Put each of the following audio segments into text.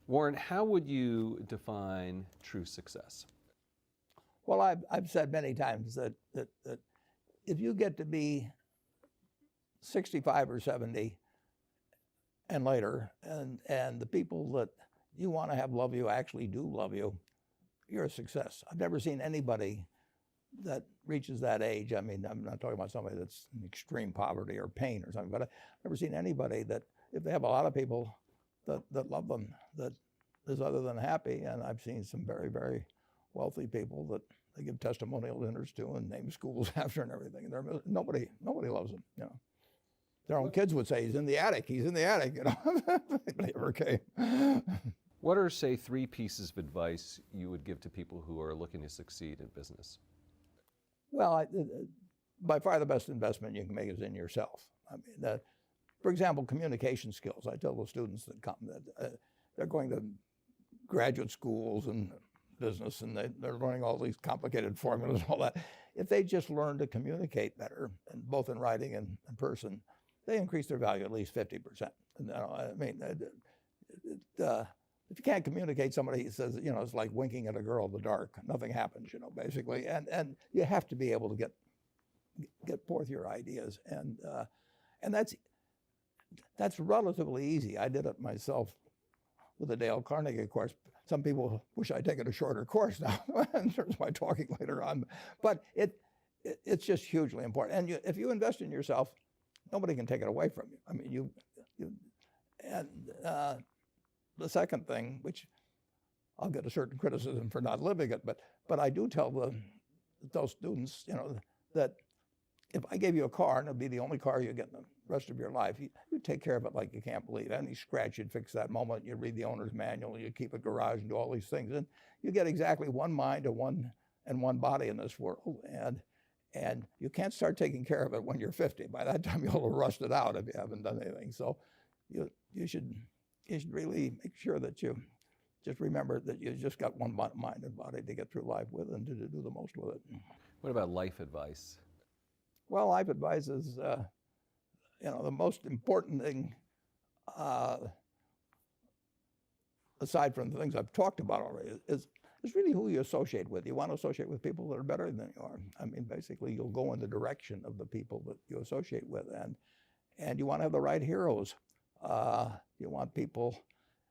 Warren, how would you define true success? Well, I've said many times that if you get to be 65 or 70 and later, and the people that you want to have love you actually do love you, you're a success. I've never seen anybody that reaches that age. I mean, I'm not talking about somebody that's in extreme poverty or pain or something, but I've never seen anybody that, if they have a lot of people that love them, that is other than happy. And I've seen some very, very wealthy people that they give testimonial dinners to and name schools after and everything. And nobody loves them, you know. Their own kids would say, he's in the attic, you know. Nobody ever came. What are, say, 3 pieces of advice you would give to people who are looking to succeed in business? Well, by far the best investment you can make is in yourself. I mean, for example, communication skills. I tell the students that come that they're going to graduate schools and business, and they're learning all these complicated formulas and all that. If they just learn to communicate better, and both in writing and in person, they increase their value at least 50%. And, I mean, if you can't communicate, somebody says, you know, it's like winking at a girl in the dark. Nothing happens, you know, basically. And you have to be able to get forth your ideas, and that's relatively easy. I did it myself with the Dale Carnegie course. Some people wish I'd taken a shorter course now in terms of my talking later on, but it's just hugely important. And if you invest in yourself, nobody can take it away from you. I mean, the second thing, which I'll get a certain criticism for not living it, but I do tell those students, you know, that if I gave you a car and it'd be the only car you get in the rest of your life, you'd take care of it like you can't believe. Any scratch, you'd fix that moment. You'd read the owner's manual. You'd keep a garage and do all these things. And you get exactly one mind and one body in this world. And you can't start taking care of it when you're 50. By that time, you'll have rusted out if you haven't done anything. So you should really make sure that you just remember that you just got one mind and body to get through life with and to do the most with it. What about life advice? Well, life advice is, you know, the most important thing, aside from the things I've talked about already, is really who you associate with. You want to associate with people that are better than you are. I mean, basically, you'll go in the direction of the people that you associate with, and you want to have the right heroes. You want people,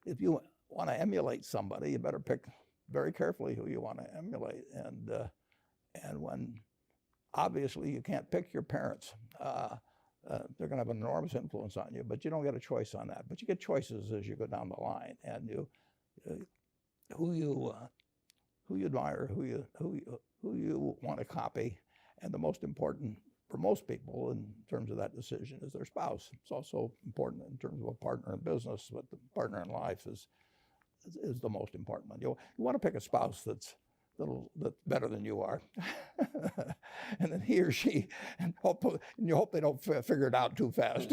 if you want to emulate somebody, you better pick very carefully who you want to emulate. And when obviously you can't pick your parents. They're going to have an enormous influence on you, but you don't get a choice on that. But you get choices as you go down the line, and who you admire, who you want to copy, and the most important for most people in terms of that decision is their spouse. It's also important in terms of a partner in business, but the partner in life is the most important one. You want to pick a spouse that's better than you are, and then he or she, and you hope they don't figure it out too fast.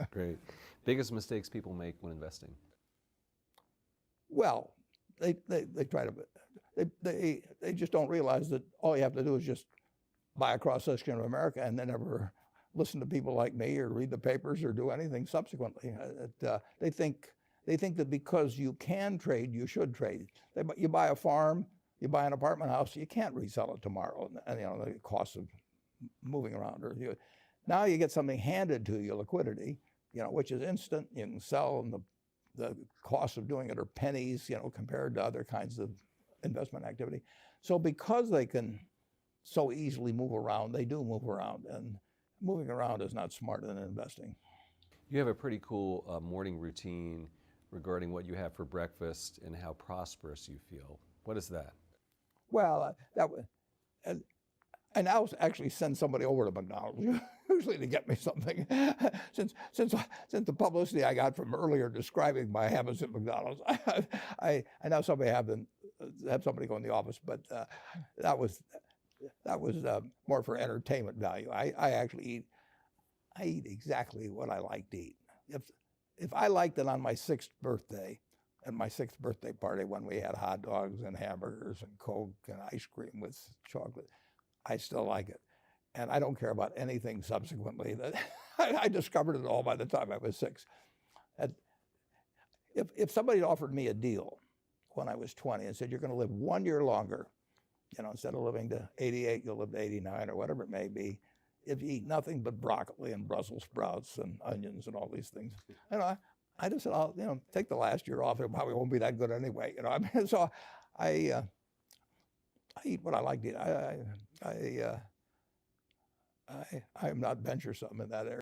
Great. Biggest mistakes people make when investing? Well, they try to, they just don't realize that all you have to do is just buy a cross-section of America and then never listen to people like me or read the papers or do anything subsequently. They think that because you can trade, you should trade. You buy a farm, you buy an apartment house, you can't resell it tomorrow, and you know the cost of moving around. Now you get something handed to you, liquidity, you know, which is instant. You can sell, and the cost of doing it are pennies, you know, compared to other kinds of investment activity. So because they can so easily move around, they do move around, and moving around is not smarter than investing. You have a pretty cool morning routine regarding what you have for breakfast and how prosperous you feel. What is that? Well, I now actually send somebody over to McDonald's usually to get me something. Since the publicity I got from earlier describing my habits at McDonald's, I now have somebody go in the office, but that was more for entertainment value. I eat exactly what I like to eat. If I liked it on my 6th birthday, at my 6th birthday party when we had hot dogs and hamburgers and Coke and ice cream with chocolate, I still like it. And I don't care about anything subsequently. I discovered it all by the time I was 6. You if somebody offered me a deal when I was 20 and said, you're going to live 1 year longer, instead of living to 88, you'll live to 89 or whatever it may be, if you eat nothing but broccoli and Brussels sprouts and onions and all these things, I just said, I'll take the last year off. It probably won't be that good anyway. I mean, so I eat what I like to eat. I'm not venturesome in that area.